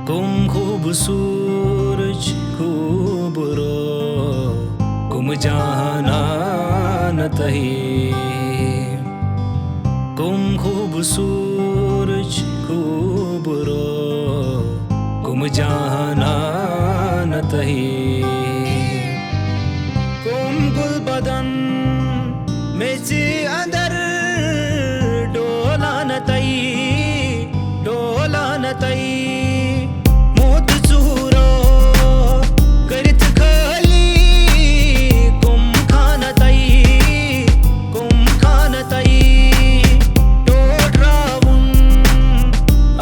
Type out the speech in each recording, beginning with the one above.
कुम खूबसूरत खूब रो कुम जहानान तही कुम खूबसूरत खूब रो कुम जहानान तही कुम गुल बदन मेची अंदर डोला न तई मोत चूरो करित खाली कुम खान तई टोड्रावुन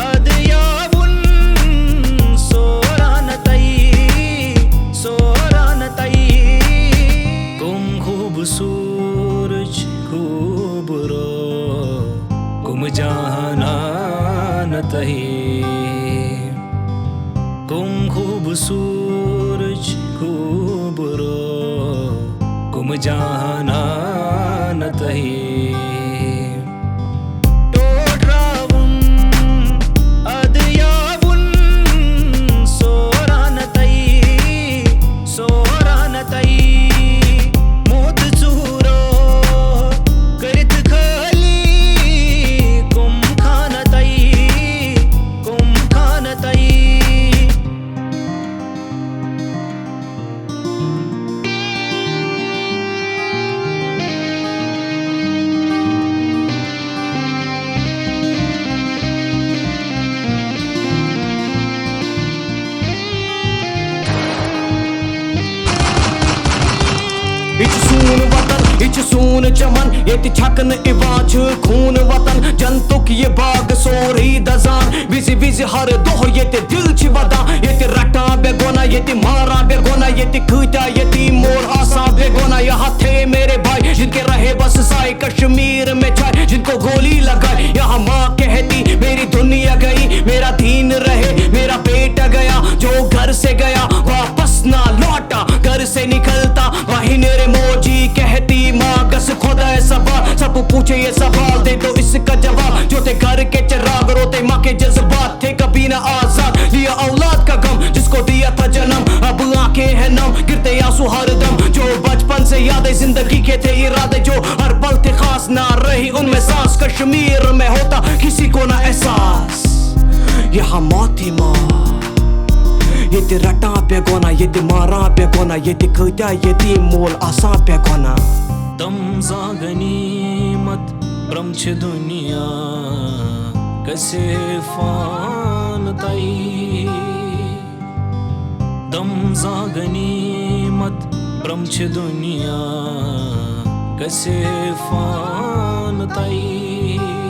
अदयावुन सोरान तई कुम खूबसूरत खूब रो कुम जहानान तही कुम खूबसूरत खूब रो कुम जहानान तही यह सून चमन ये छकन इवान खून वतन जनतुक ये बाग सोरी दजान विज विज हर दोह ये दिल वदान ये रटा बेगोना ये मारा बेगोना ये खींचा ये मोर आसा बेगोना यहाँ थे मेरे भाई जिनके रहे बस साए कश्मीर में छाए जिनको गोली लगाई यहाँ माँ कहती मेरी दुनिया गई मेरा दीन रहे मेरा बेटा गया जो घर से गया वापस ना लौटा घर से निकलता वही मेरे मोजी कहती माँ गस खुदा है सवाल सब पूछे ये सवाल दे दो इसका जवाब जो थे घर के चिराग रोते माँ के जज्बात थे कभी ना आजाद लिया औलाद का गम जिसको दिया था जन्म अब आंखें हैं नम गिरते आंसू हर दम जो बचपन से यादें जिंदगी के थे इरादे जो हर पल थे खास ना रही उनमें सांस कश्मीर में होता किसी को ना एहसास यहाँ मौत ही मौत ये रटा पे गोना ये मारा पे गोना ये खींचा ये मोल आसा पे गोना तम गनीमत प्रमछ दुनिया कसे फान तई दम गनीमत प्रमछ दुनिया कसे फान तई